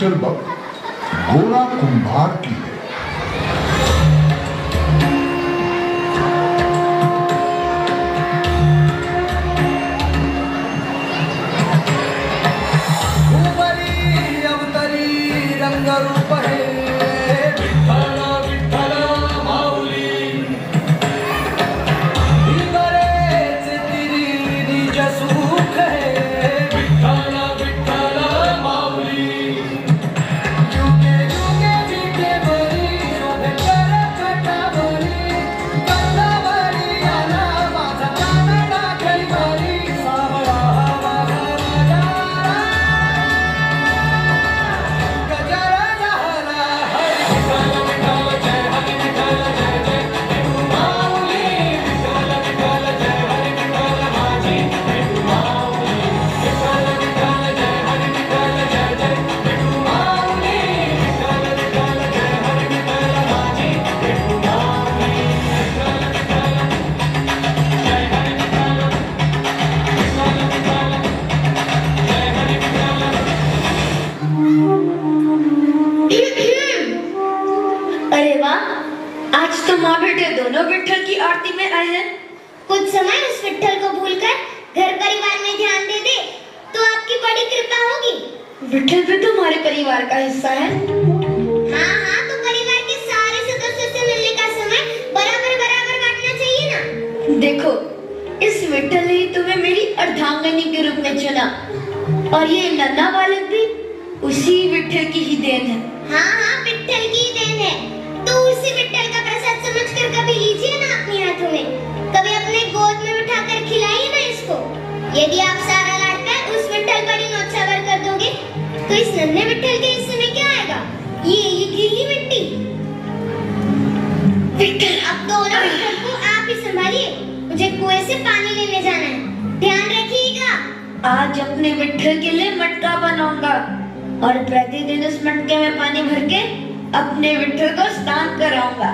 विठ्ठल बघ गोरा कुंभार की है। रंगरूप है विठ्ठल विठ्ठल माऊली बरेच तिरी निज सुख है विठ्ठल विठ्ठल माऊली जुगे जुगे जिथे बरी शोध कर कटावरी कंदावरी आला माझा कानडा कैवारी सावळा माझा राजा अरे वाह, आज तो माँ बेटे दोनों विठ्ठल की आरती में आए हैं। कुछ समय उस विठ्ठल को भूलकर घर परिवार में ध्यान दे दे तो आपकी बड़ी कृपा होगी। विठ्ठल भी तो हमारे परिवार का हिस्सा है। हाँ हाँ, तो परिवार के सारे सदस्यों से मिलने का समय बराबर बराबर बांटना चाहिए ना। देखो, इस विठ्ठल ने तुम्हें मेरी अर्धांगिनी के रूप में चुना और ये नन्हा बालक भी उसी विठ्ठल की ही देन है। हाँ हाँ, विठ्ठल की ही देन है, तो उसी विठ्ठल का प्रसाद समझकर कभी लीजिए ना अपने हाथों में, कभी अपने गोद में उठाकर खिलाइए ना इसको। यदि आप सारा लाड कर उस विठ्ठल पर ही नौछावर कर दोगे तो इस नन्हे विठ्ठल के हिस्से में क्या आएगा? ये गीली मिट्टी। विठ्ठल, अब दोनों विठ्ठल को आप ही संभालिए, मुझे कुएं से पानी लेने जाना है, ध्यान रखिएगा। आज अपने विठ्ठल के लिए मटका बनाऊंगा और प्रतिदिन उस मटके में पानी भर के अपने विठ्ठल को स्नान कराऊंगा।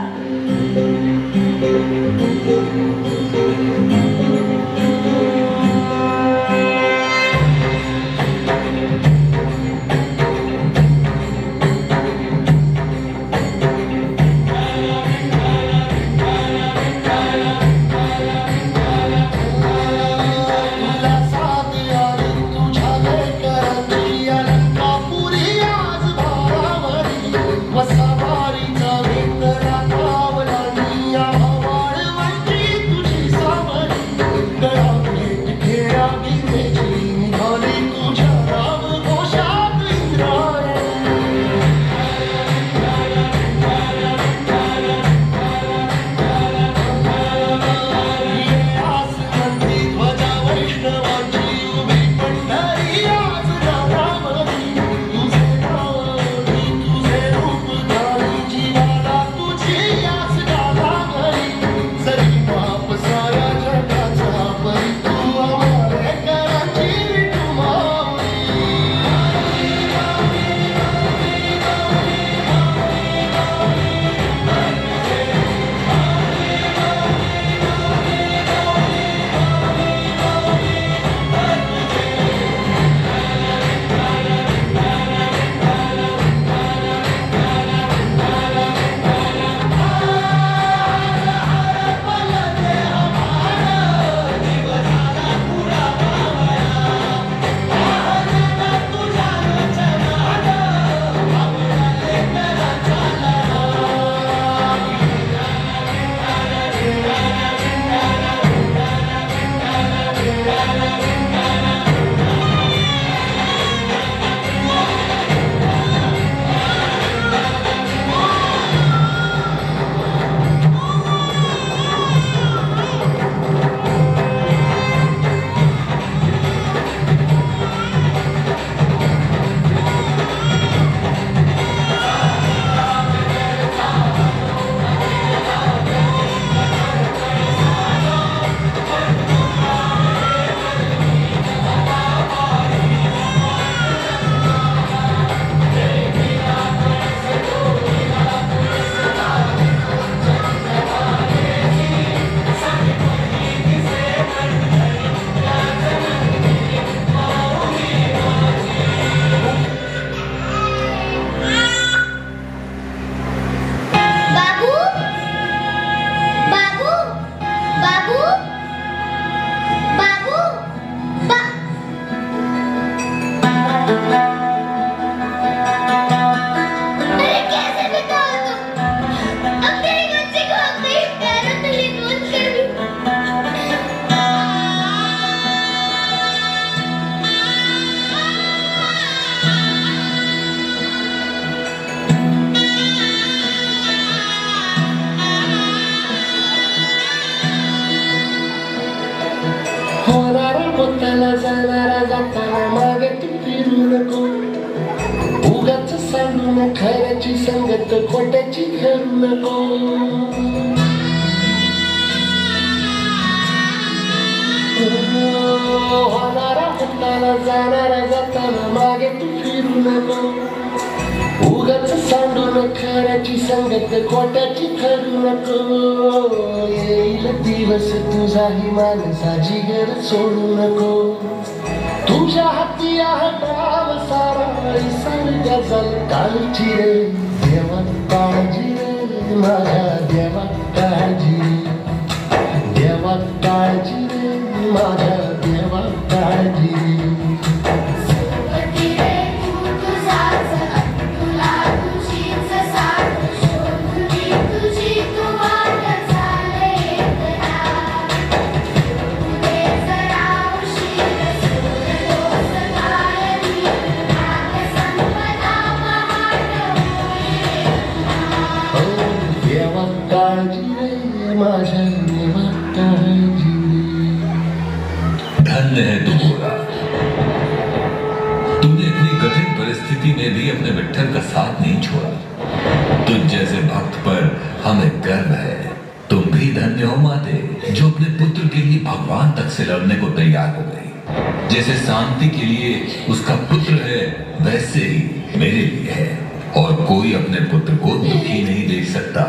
होणारा होताना जाणारा जाताना मागे तू फिरू नको, उगाच सांडून खऱ्याची संगत खोट्याची करू नको. होणारा होताना जाणारा जाताना मागे तू फिरू नको, उगाच सांडून खऱ्याची संगत खोट्याची करू नको. येईल दिवस तुझाही माणसाची घर सोडू नको, तुझ्या हाती आहे डाव सारा निसर्ग जल काळजी रे. देवा काळजी रे माझ्या देवा काळजी, देवा काळजी रे माझ्या देवा काळजी. धन्य है तू भोला, तूने इतनी कठिन परिस्थिति में भी अपने विट्ठल का साथ नहीं छोड़ा. तुझ जैसे भक्त पर हमें गर्व है. तुम भी धन्य हो माते, जो अपने पुत्र के लिए भगवान तक से लड़ने को तैयार हो गई. जैसे शांति के लिए उसका पुत्र है, वैसे ही मेरे लिए है. और कोई अपने पुत्र को दुखी नहीं देख सकता.